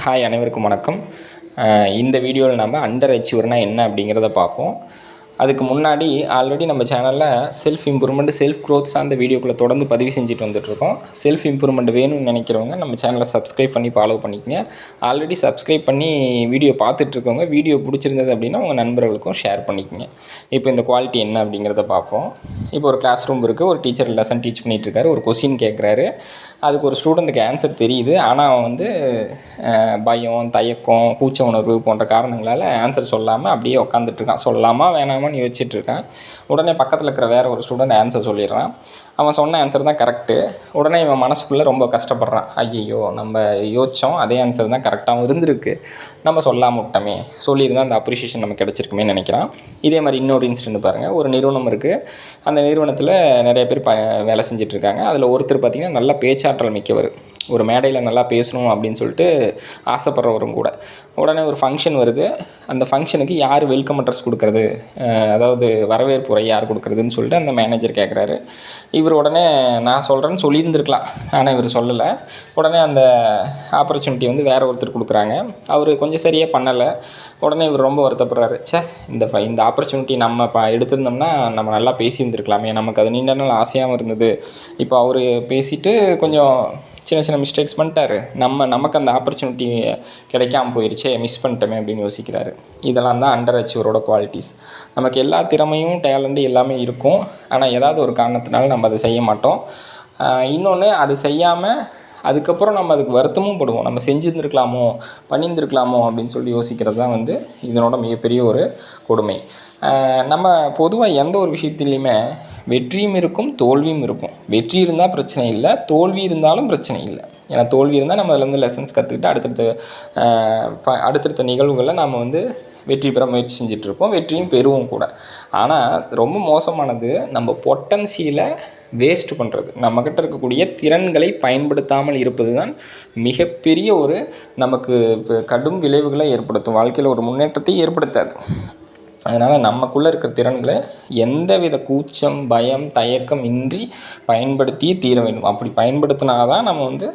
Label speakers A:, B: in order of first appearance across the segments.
A: Hi, அனைவருக்கும் வணக்கம். இந்த வீடியோவில் நம்ம அண்டர் அச்சீவர்னால் என்ன அப்படிங்கிறத பார்ப்போம். அதுக்கு முன்னாடி ஆல்ரெடி நம்ம சேனலில் செல்ஃப் இம்ப்ரூவ்மெண்ட், செல்ஃப் க்ரோத் சார்ந்த வீடியோக்களை தொடர்ந்து பதிவு செஞ்சுட்டு வந்துட்டுருக்கோம். செல்ஃப் இம்ப்ரூவ்மெண்ட் வேணும்னு நினைக்கிறவங்க நம்ம சேனலை சப்ஸ்கிரைப் பண்ணி ஃபாலோ பண்ணிக்கங்க. ஆல்ரெடி சப்ஸ்கிரைப் பண்ணி வீடியோ பார்த்துட்ருக்கவங்க வீடியோ பிடிச்சிருந்தது அப்படின்னா உங்கள் நண்பர்களுக்கும் ஷேர் பண்ணிக்கங்க. இப்போ இந்த குவாலிட்டி என்ன அப்படிங்கிறத பார்ப்போம். இப்போ ஒரு கிளாஸ் ரூம் இருக்குது, ஒரு டீச்சர் லெசன் டீச் பண்ணிகிட்ருக்காரு, ஒரு கொஸ்டின் கேட்குறாரு. அதுக்கு ஒரு ஸ்டூடெண்ட்டுக்கு ஆன்சர் தெரியுது, ஆனால் அவன் வந்து பயம், தயக்கம், கூச்ச உணர்வு போன்ற காரணங்களால் ஆன்சர் சொல்லாமல் அப்படியே உட்காந்துட்ருக்கான். சொல்லாமா வேணாமான்னு யோசிச்சுட்ருக்கான். உடனே பக்கத்தில் இருக்கிற வேறு ஒரு ஸ்டூடெண்ட் ஆன்சர் சொல்லிடுறான். அவன் சொன்ன ஆன்சர் தான் கரெக்டு. உடனே இவன் மனசுக்குள்ளே ரொம்ப கஷ்டப்படுறான். ஐயையோ, நம்ம யோசித்தோம், அதே ஆன்சர் தான் கரெக்டாகவும் இருந்திருக்கு, நம்ம சொல்லாமல் விட்டோமே, சொல்லியிருந்தால் அந்த அப்ரிஷியேஷன் நமக்கு கிடச்சிருக்குமே நினைக்கிறான். இதே மாதிரி இன்னொரு இன்சிடென்ட் பாருங்கள். ஒரு நிறுவனம் இருக்குது, அந்த நிறுவனத்தில் நிறைய பேர் வேலை செஞ்சிட்ருக்காங்க. அதில் ஒருத்தர் பார்த்திங்கன்னா நல்லா பேச்சாற்றல் மிக்கவர், ஒரு மேடையில் நல்லா பேசணும் அப்படின்னு சொல்லிட்டு ஆசைப்படுறவரும் கூட. உடனே ஒரு ஃபங்க்ஷன் வருது. அந்த ஃபங்க்ஷனுக்கு யார் வெல்கம் அட்ரஸ் கொடுக்குறது, அதாவது வரவேற்பு உரை யார் கொடுக்குறதுன்னு சொல்லிட்டு அந்த மேனேஜர் கேட்குறாரு. இவர் உடனே நான் சொல்கிறேன்னு சொல்லியிருந்துருக்கலாம், ஆனால் இவர் சொல்லலை. உடனே அந்த ஆப்பர்ச்சுனிட்டி வந்து வேறு ஒருத்தர் கொடுக்குறாங்க. அவர் கொஞ்சம் சரியாக பண்ணலை. உடனே இவர் ரொம்ப வருத்தப்படுறாரு. இந்த ஆப்பர்ச்சுனிட்டி நம்ம எடுத்திருந்தோம்னா நம்ம நல்லா பேசியிருந்துருக்கலாமே, நமக்கு அது நீண்ட நாள் ஆசையாகவும் இருந்தது. இப்போ அவர் பேசிவிட்டு கொஞ்சம் சின்ன சின்ன மிஸ்டேக்ஸ் பண்ணிட்டாரு, நமக்கு அந்த ஆப்பர்ச்சுனிட்டி கிடைக்காமல் போயிடுச்சே, மிஸ் பண்ணிட்டோமே அப்படின்னு யோசிக்கிறாரு. இதெல்லாம் தான் அண்டர் அச்சீவரோட குவாலிட்டிஸ். நமக்கு எல்லா திறமையும், டேலண்ட்டு எல்லாமே இருக்கும், ஆனால் ஏதாவது ஒரு காரணத்தினால நம்ம அதை செய்ய மாட்டோம். இன்னொன்று, அது செய்யாமல் அதுக்கப்புறம் நம்ம அதுக்கு வருத்தமும் படுவோம். நம்ம செஞ்சுருந்துருக்கலாமோ, பண்ணியிருந்துருக்கலாமோ அப்படின்னு சொல்லி யோசிக்கிறது தான் வந்து இதனோட மிகப்பெரிய ஒரு கொடுமை. நம்ம பொதுவாக எந்த ஒரு விஷயத்துலையுமே வெற்றியும் இருக்கும், தோல்வியும் இருக்கும். வெற்றி இருந்தால் பிரச்சனை இல்லை, தோல்வி இருந்தாலும் பிரச்சனை இல்லை. ஏன்னா தோல்வி இருந்தால் நம்ம அதிலேருந்து லெசன்ஸ் கற்றுக்கிட்டு அடுத்தடுத்த நிகழ்வுகளில் நாம் வந்து வெற்றி பெற முயற்சி செஞ்சிட்ருப்போம், வெற்றியும் பெறுவோம் கூட. ஆனால் ரொம்ப மோசமானது நம்ம பொட்டன்சியலை வேஸ்ட் பண்ணுறது, நம்மக்கிட்ட இருக்கக்கூடிய திறன்களை பயன்படுத்தாமல் இருப்பது தான் மிகப்பெரிய ஒரு நமக்கு கடும் விளைவுகளை ஏற்படுத்தும், வாழ்க்கையில் ஒரு முன்னேற்றத்தை ஏற்படுத்தாது. அதனால் நமக்குள்ளே இருக்கிற திறன்களை எந்தவித கூச்சம், பயம், தயக்கம் இன்றி பயன்படுத்தியே தீர வேண்டும். அப்படி பயன்படுத்தினா தான் நம்ம வந்து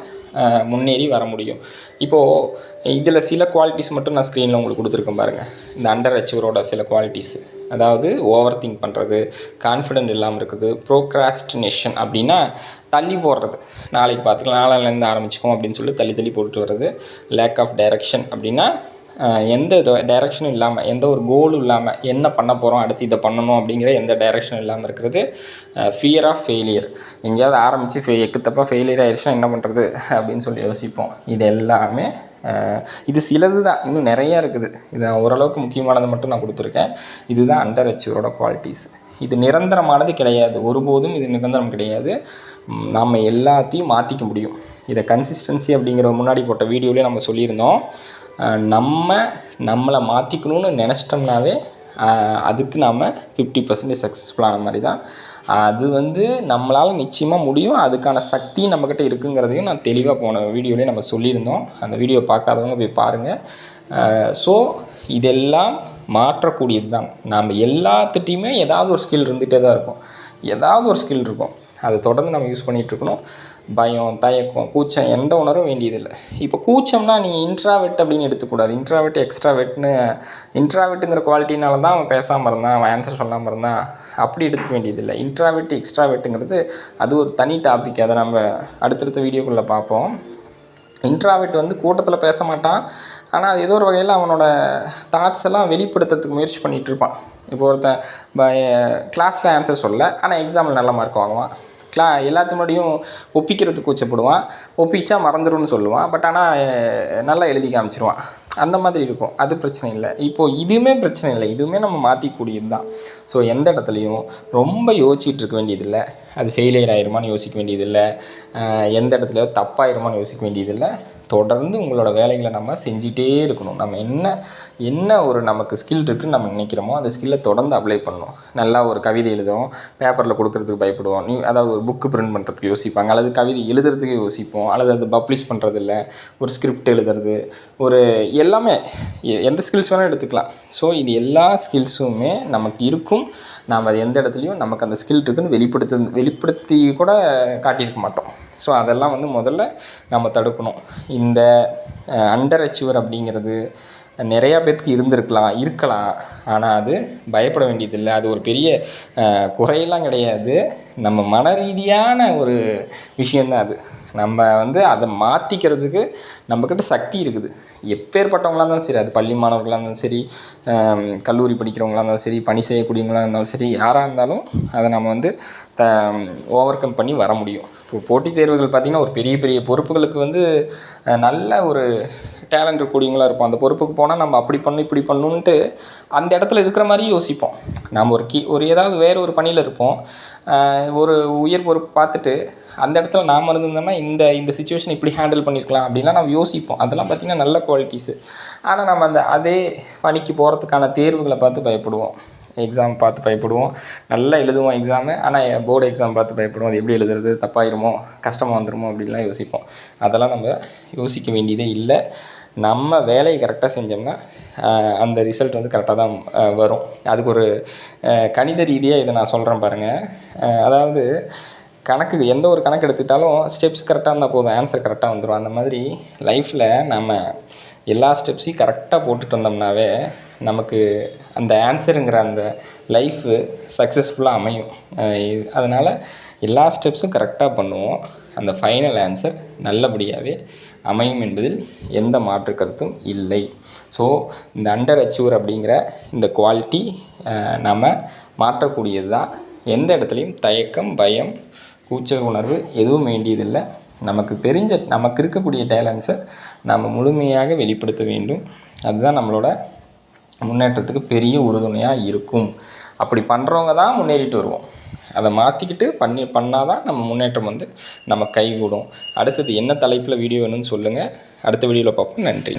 A: முன்னேறி வர முடியும். இப்போது இதில் சில குவாலிட்டிஸ் மட்டும் நான் ஸ்க்ரீனில் உங்களுக்கு கொடுத்துருக்கேன் பாருங்கள். இந்த அண்டர் அச்சீவரோட சில குவாலிட்டிஸு, அதாவது ஓவர் திங்க் பண்ணுறது, கான்ஃபிடென்ட் இல்லாமல் இருக்குது, ப்ரோக்ராஸ்டினேஷன் அப்படின்னா தள்ளி போடுறது, நாளைக்கு பார்த்துக்கலாம், நாளையிலேருந்து ஆரம்பிச்சுக்கோம் அப்படின்னு சொல்லி தள்ளி போட்டுட்டு வர்றது. லேக் ஆஃப் டைரக்ஷன் அப்படின்னா எந்த டைரெக்ஷனும் இல்லாமல், எந்த ஒரு கோலும் இல்லாமல், என்ன பண்ண போகிறோம், அடுத்து இதை பண்ணணும் அப்படிங்கிற எந்த டைரெக்ஷனும் இல்லாமல் இருக்கிறது. ஃபியர் ஆஃப் ஃபெயிலியர், எங்கேயாவது ஆரம்பித்து எக்குத்தப்பாக ஃபெயிலியர் ஆகிடுச்சுன்னா என்ன பண்ணுறது அப்படின்னு சொல்லி யோசிப்போம். இது எல்லாமே இது சிலது தான், இன்னும் நிறையா இருக்குது. இது ஓரளவுக்கு முக்கியமானது மட்டும் நான் கொடுத்துருக்கேன். இதுதான் அண்டர் அச்சீவரோட குவாலிட்டிஸ். இது நிரந்தரமானது கிடையாது, ஒருபோதும் இது நிரந்தரம் கிடையாது. நாம் எல்லாத்தையும் மாற்றிக்க முடியும். இதை கன்சிஸ்டன்சி அப்படிங்கிற முன்னாடி போட்ட வீடியோவிலே நம்ம சொல்லியிருந்தோம். நம்மளை மாற்றிக்கணும்னு நினச்சிட்டோம்னாவே அதுக்கு நாம் 50% சக்ஸஸ்ஃபுல்லான மாதிரி தான். அது வந்து நம்மளால் நிச்சயமாக முடியும், அதுக்கான சக்தி நம்மக்கிட்ட இருக்குங்கிறதையும் நான் தெளிவாக போன வீடியோவிலே நம்ம சொல்லியிருந்தோம். அந்த வீடியோ பார்க்காதவங்க போய் பாருங்கள். ஸோ இதெல்லாம் மாற்றக்கூடியது தான். நாம் எல்லாத்துட்டையுமே ஏதாவது ஒரு ஸ்கில் இருந்துகிட்டே தான் இருக்கும், ஏதாவது ஒரு ஸ்கில் இருக்கும். அதை தொடர்ந்து நம்ம யூஸ் பண்ணிகிட்ருக்கணும். பயம், தயக்கம், கூச்சம் எந்த உணரும் வேண்டியதில்லை. இப்போ கூச்சம்னா நீ இன்ட்ராவெட் அப்படின்னு எடுத்துக்கூடாது. இன்ட்ராவெட், எக்ஸ்ட்ராவெட்னு, இன்ட்ராவெட்டுங்கிற குவாலிட்டினால தான் அவன் பேசாமல் இருந்தான், அவன் ஆன்சர் சொல்லாமல் இருந்தான் அப்படி எடுத்துக்க வேண்டியதில்லை. இன்ட்ராவெட், எக்ஸ்ட்ராவெட்டுங்கிறது அது ஒரு தனி டாபிக், அதை நம்ம அடுத்தடுத்த வீடியோக்குள்ளே பார்ப்போம். இன்ட்ராவெட் வந்து கூட்டத்தில் பேச மாட்டான், ஆனால் அது ஏதோ ஒரு வகையில் அவனோட தாட்ஸ் எல்லாம் வெளிப்படுத்துறதுக்கு முயற்சி பண்ணிகிட்ருப்பான். இப்போ ஒருத்தன் கிளாஸில் ஆன்சர் சொல்ல, ஆனால் எக்ஸாமில் நல்ல மார்க் வாங்குவான். எல்லாத்து முன்னாடியும் ஒப்பிக்கிறதுக்கு கூச்சப்படுவான், ஒப்பிச்சா மறந்துடும்னு சொல்லுவான், பட் ஆனால் நல்லா எழுதி காமிச்சிருவான். அந்த மாதிரி இருக்கும். அது பிரச்சனை இல்லை. இப்போது இதுவுமே பிரச்சனை இல்லை, இதுவுமே நம்ம மாற்றிக்கூடியது தான். ஸோ எந்த இடத்துலையும் ரொம்ப யோசிச்சுட்டு இருக்க வேண்டியதில்லை. அது ஃபெயிலியர் ஆகிருமான்னு யோசிக்க வேண்டியதில்லை, எந்த இடத்துலையோ தப்பாயிருமான்னு யோசிக்க வேண்டியதில்லை. தொடர்ந்து உங்களோட வேலைகளை நம்ம செஞ்சிட்டே இருக்கணும். நம்ம என்ன ஒரு நமக்கு ஸ்கில் இருக்குதுன்னு நம்ம நினைக்கிறோமோ அந்த ஸ்கில்லை தொடர்ந்து அப்ளை பண்ணணும். நல்லா ஒரு கவிதை எழுதுவோம், பேப்பரில் கொடுக்குறதுக்கு பயப்படுவோம். அதாவது ஒரு புக்கு பிரிண்ட் பண்ணுறதுக்கு யோசிப்பாங்க, அல்லது கவிதை எழுதுறதுக்கு யோசிப்போம், அல்லது அது பப்ளிஷ் பண்ணுறதில்ல, ஒரு ஸ்கிரிப்ட் எழுதுறது, ஒரு எல்லாமே எந்த ஸ்கில்ஸ் வேணால் எடுத்துக்கலாம். ஸோ இது எல்லா ஸ்கில்ஸுமே நமக்கு இருக்கும். நாம் அது எந்த இடத்துலையும் நமக்கு அந்த ஸ்கில் இருக்குன்னு வெளிப்படுத்தி கூட காட்டியிருக்க மாட்டோம். ஸோ அதெல்லாம் வந்து முதல்ல நம்ம தடுக்கணும். இந்த அண்டர் அச்சீவர் அப்படிங்கிறது நிறையா பேர்த்துக்கு இருக்கலாம். ஆனால் அது பயப்பட வேண்டியதில்லை. அது ஒரு பெரிய குறையெல்லாம் கிடையாது. நம்ம மன ரீதியான ஒரு விஷயந்தான் அது. நம்ம வந்து அதை மாற்றிக்கிறதுக்கு நம்மக்கிட்ட சக்தி இருக்குது. எப்பேற்பட்டவங்களாக இருந்தாலும் சரி, அது பள்ளி மாணவர்களாக இருந்தாலும் சரி, கல்லூரி படிக்கிறவங்களாக இருந்தாலும் சரி, பணி செய்யக்கூடியவங்களாக இருந்தாலும் சரி, யாராக இருந்தாலும் அதை நம்ம வந்து ஓவர் கம் பண்ணி வர முடியும். இப்போ போட்டித் தேர்வுகள் பார்த்திங்கன்னா ஒரு பெரிய பெரிய பொறுப்புகளுக்கு வந்து நல்ல ஒரு டேலண்ட் இருக்கக்கூடியவங்களாக இருப்போம். அந்த பொறுப்புக்கு போனால் நம்ம அப்படி பண்ணணும் இப்படி பண்ணணுன்ட்டு அந்த இடத்துல இருக்கிற மாதிரி யோசிப்போம். நம்ம ஒரு ஏதாவது வேறு ஒரு பணியில் இருப்போம். ஒரு உயர் பொறுப்பு பார்த்துட்டு அந்த இடத்துல நாம் இருந்திருந்தோம்னா இந்த சுச்சுவேஷன் இப்படி ஹேண்டில் பண்ணியிருக்கலாம் அப்படின்லாம் நம்ம யோசிப்போம். அதெல்லாம் பார்த்திங்கன்னா நல்ல குவாலிட்டிஸு. ஆனால் நம்ம அதே பணிக்கு போகிறதுக்கான தேர்வுகளை பார்த்து பயப்படுவோம். எக்ஸாம் பார்த்து பயப்படுவோம். நல்லா எழுதுவோம் எக்ஸாமு. ஆனால் போர்டு எக்ஸாம் பார்த்து பயப்படுவோம். அது எப்படி எழுதுறது, தப்பாயிருமோ, கஷ்டமாக வந்துடுமோ அப்படின்லாம் யோசிப்போம். அதெல்லாம் நம்ம யோசிக்க வேண்டியதே இல்லை. நம்ம வேலையை கரெக்டாக செஞ்சோம்னா அந்த ரிசல்ட் வந்து கரெக்டாக தான் வரும். அதுக்கு ஒரு கணித ரீதியாக இதை நான் சொல்கிறேன் பாருங்கள். அதாவது எந்த ஒரு கணக்கு எடுத்துக்கிட்டாலும் ஸ்டெப்ஸ் கரெக்டாக இருந்தால் போதும், ஆன்சர் கரெக்டாக வந்துடும். அந்த மாதிரி லைஃப்பில் நம்ம எல்லா ஸ்டெப்ஸையும் கரெக்டாக போட்டுட்டு வந்தோம்னாவே நமக்கு அந்த ஆன்சருங்கிற அந்த லைஃபு சக்ஸஸ்ஃபுல்லாக அமையும். அதனால் எல்லா ஸ்டெப்ஸும் கரெக்டாக பண்ணுவோம். அந்த ஃபைனல் ஆன்சர் நல்லபடியாகவே அமையும் என்பதில் எந்த மாற்று கருத்தும் இல்லை. ஸோ இந்த அண்டர் அச்சீவர் அப்படிங்கிற இந்த குவாலிட்டி நம்ம மாற்றக்கூடியது தான். எந்த இடத்துலையும் தயக்கம், பயம், கூச்ச உணர்வு எதுவும் வேண்டியதில்லை. நமக்கு இருக்கக்கூடிய டேலண்ட்ஸை நம்ம முழுமையாக வெளிப்படுத்த வேண்டும். அதுதான் நம்மளோட முன்னேற்றத்துக்கு பெரிய உறுதுணையாக இருக்கும். அப்படி பண்ணுறவங்க தான் முன்னேறிட்டு வருவோம். அதை மாற்றிக்கிட்டு பண்ணால் தான் நம்ம முன்னேற்றம் வந்து நம்ம கைகூடும். அடுத்தது என்ன தலைப்பில் வீடியோ வேணும்னு சொல்லுங்கள். அடுத்த வீடியோவில் பார்ப்போம். நன்றி.